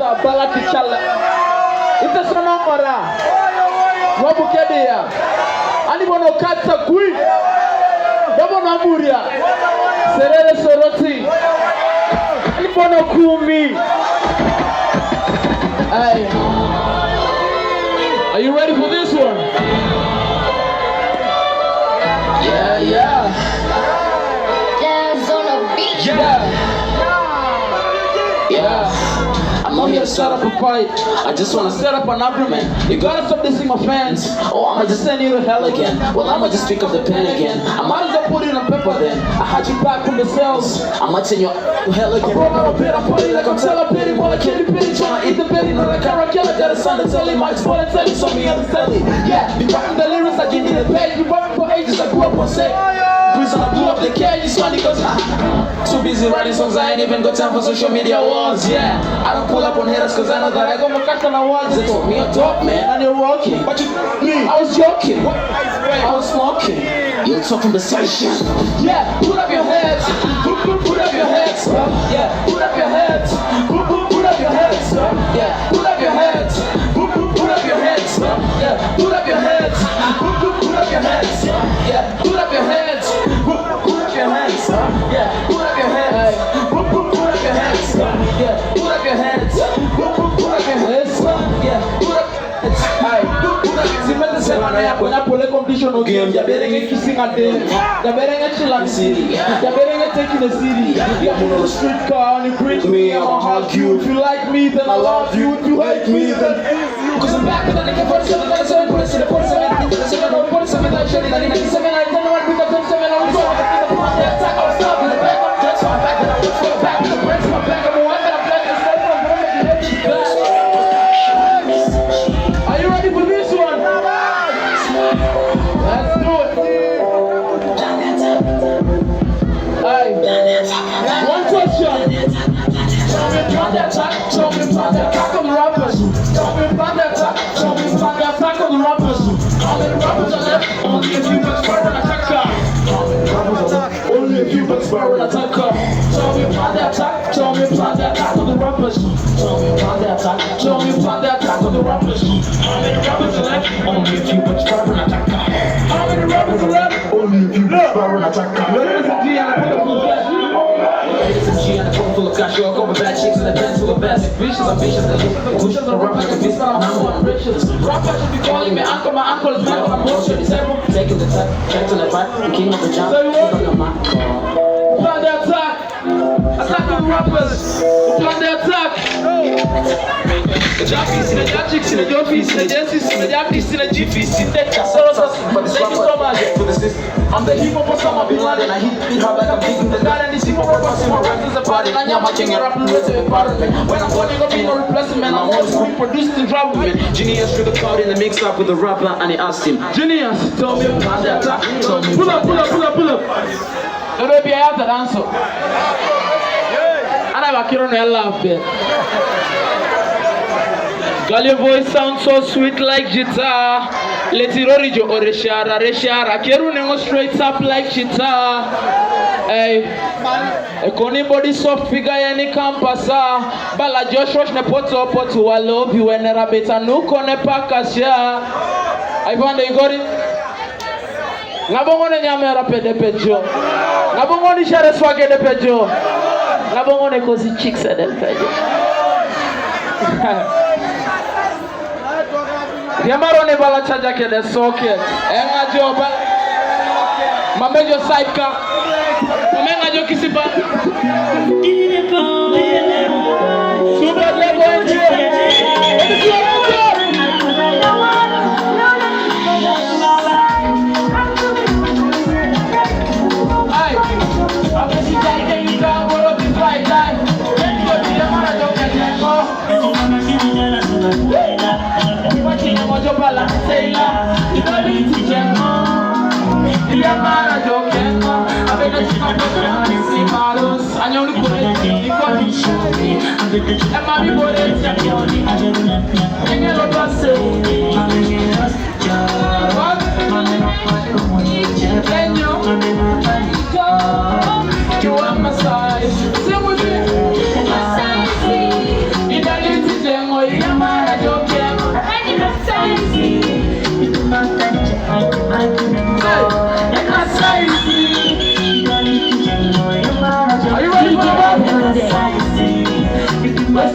Kata Balakichala. It's a sonora. Wabukedia. Animal Kata Kui. Bobono Muria. Serere Soroti. Animal Kumi. Hey. Are you ready for this one? Yeah. Jazz on a beat. Yeah. I'm not here to set up a fight. I just wanna set up an argument. You gotta stop dissing my fans. Oh, I'ma just send you to hell again. Well, I'ma just pick up the pen again. I might as well put it on paper then. I had you back from the cells. I might send you to hell again. I brought out a bit, I'm party like I'm celebrating. While I can't be pity, tryna eat the belly. Not like I kill it. Got a son to tell him, Mike's born and tell you, so me on the telly. Yeah, be rapping the lyrics like you need a page. Be rapping for ages, I grew up on set. Reason I blew up the cage, it's funny cause too busy writing songs, I ain't even got time for social media wars. Yeah, I don't pull up on haters cause I know that I got my cut on awards. They told me a talk man and you're walking. But you me, I was joking. What? I was smoking. You're talking the session. Yeah, put up your heads. Put up your heads. Yeah, put up your heads. Put up your heads. Yeah, put up your heads. Put up your heads. Yeah, put up your heads. Put up your heads. Yeah, put up your heads. Put up your hands. Yeah, put up your hands. Put up your hands. Yeah, put up your hands. Put up your hands. Yeah, put up. When I pull a competition game, you're better kissing a day. You're better chilling city. You're better taking the city. You're on the street car and you greet me, I'ma hug you. If you like me, then I love you. If you hate me, then because I'm back and I can 47, 47, 47, 47, 47, 47, I should have 97, I don't know what we got 27, I was on the attack, I was up in the back, that's my back, and I was for the back, and the breaks my back, I'm a one that I'm back, and step from the back. Are you ready for this one? Let's do it. Hey, one question. Tell me about that attack, tell me about the attack on the rappers. Tell me about that attack, tell me about the attack on the rappers. All the rappers are left, only a few bucks for an attacker. Only a few bucks for an attacker. Tell me about the attack, tell me about the attack on the rappers. Tell me about the attack, tell me about the attack on the rappers. How many rappers are left? Only a few bucks for an attacker. How many rappers are left? Only a few bucks for an attacker. Ladies and G and a phone full of cash, you're over bad chicks and a pen full of bass. Vicious, ambitious, and push the rap like a beast, but I'm not riches. Rappers should be calling me uncle, my uncle is back, I'm more disabled. Taking the tap, check to the back, the king of the jump, keep on my call. Plan the attack, attack the rappers, plan the attack. The Jaffies, the Jachicks, the Joffies, the Jessis, the Jaffies, the Jiffies, the Casaros, but thank you so much for the system. I'm the hip hop of Osama Bin Laden, I hit hard like I'm digging the garden. This hip hop of Osama Bin Laden, a party, and I'm watching a rap and with a parliament. When I'm going to be no replacement, I'm always reproduced and driving. Genius threw the cloud in the mix up with the rapper, and he asked him, Genius, tell me about the attack. Pull up. The baby, I have that answer. And I'm a kid on the laugh bit. Girl, your voice sounds so sweet like guitar. Let it orijo or reshara. Keru nengo straight up like guitar. Hey, ekoni body soft figure yani kampasa. Bala Joshua ne poto walobi wenera beta nuko ne pakasya. Ivande you got it? Ngabongo ne nyame rape de pejo. Ngabongo ni share swage de pejo. Ngabongo ne kosi chicks de pejo. Yamaro ne bala charger ke de socket. Enga joba. Mamejo sidecar. Mamenga jo kisiba. Super level engineer. You are my size. Sing with me.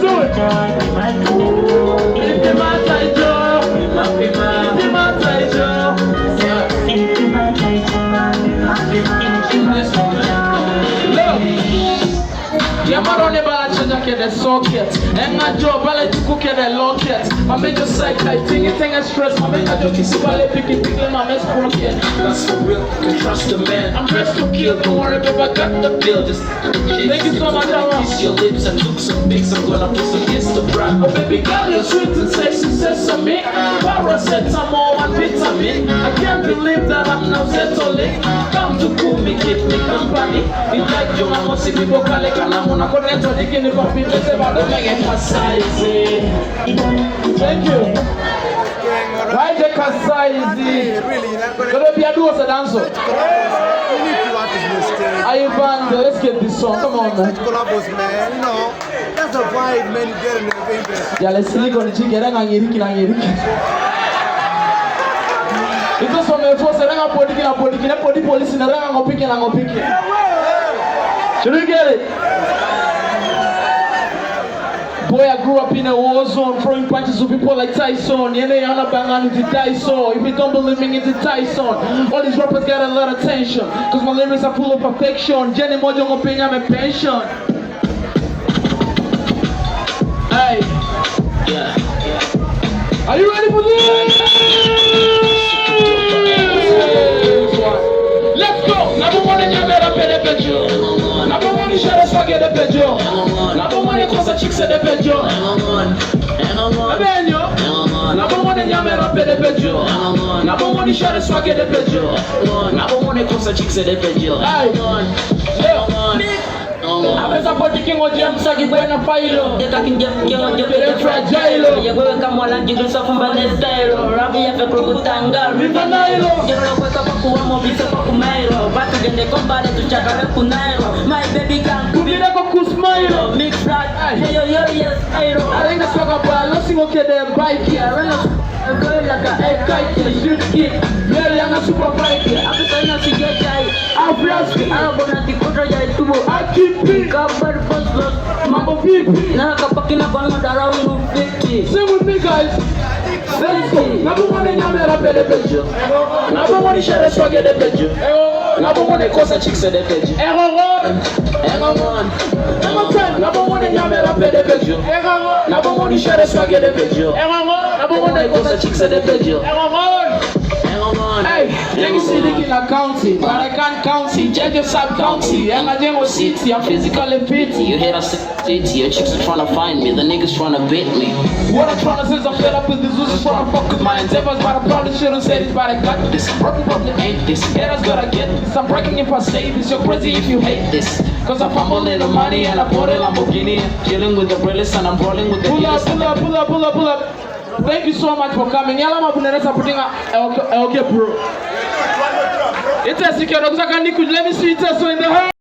do it. Yamarone bala chanja ke the socket. Enga job bala tukuke the locket. I make your psych like thing stress. I make a joke is bala picky my mess broken. That's for real. Can trust the man. I'm dressed to kill. Don't worry, baby, I got the bill. Just thank you so much. Kiss your lips and took some pics. I'm gonna put some Instagram. Oh baby girl, you're sweet and sexy, sesame. Paracetamol and vitamin. I can't believe that I'm now settling. Come to cool me, keep me company. It's like you want to see people collect and I'm on connect to the kidney for people say about the mega exercise. Thank you. Why the exercise? Gonna be a do as a dancer. Are you band? Let's get this song. Come on, man. Man, you know, that's a vibe, man. You get in the Yeah, let's see. Gonna check it out. It's from a force and I'm putting police in the rang of picking and picking. Should we get it? Boy, I grew up in a war zone, throwing punches to people like Tyson. Tyson. If you don't believe me, it's a Tyson. All these rappers got a lot of tension, cause my lyrics are full of perfection. Jenny Mojo opinion, I'm a pension. Hey, yeah. Are you ready for this? Let's go. Number one in your better bedroom. Number one in share swagger the bedroom. Number one in cause chicks at the bedroom. Number one in your better bedroom. Number one in share swagger the bedroom. Number one in cause chicks at the bedroom. Apesa poti kingo jamsa kibwena failo. Yeta kinjep fragile. Yewe kama lanji gusa fumba style. Rabi ya fekro kutanga. Riva nailo. Jero kweka pakuwa mobisa pakumailo. Batu gende kombare tuchaka veku nailo. My baby can kubira ko kusmailo. Mix right. Yo yes airo. Arenga swaka pa losingo kede bike ya. Girl like a kite, shoot kid. Girl like a super bike. Apesa ina sigejai. Afraski. Arabona tikoto ya itubo. Akipi. Kabar bus. Mambo vipi? Na kapakina banga around 50. Sing with me guys. Let's go. Number one in your better bedroom. Number one in share swagger the bedroom. Number one in cause chicks at the bedroom. Number one in your better bedroom. Number one in share swagger the bedroom. Number one in cause chicks at the bedroom. Hey, you see the king county, but I can't count it. Check your sub county, and I didn't city. I'm physically fit. You hear us city, your chicks are trying to find me, the niggas trying to bait me. What I'm trying to say is I'm fed up with this, who's trying to fuck with my endeavors, but I probably shouldn't say this, but I got this. Broken probably ain't this. Haters gotta get this. I'm breaking if I say this. You're crazy if you hate this. Cause I fumble in the money and I bought a Lamborghini. Chilling with the realest and I'm rolling with the pull up. Thank you so much for coming. Yala mabuneleza putinga okay bro. It's a secret. Let me see it so in the house.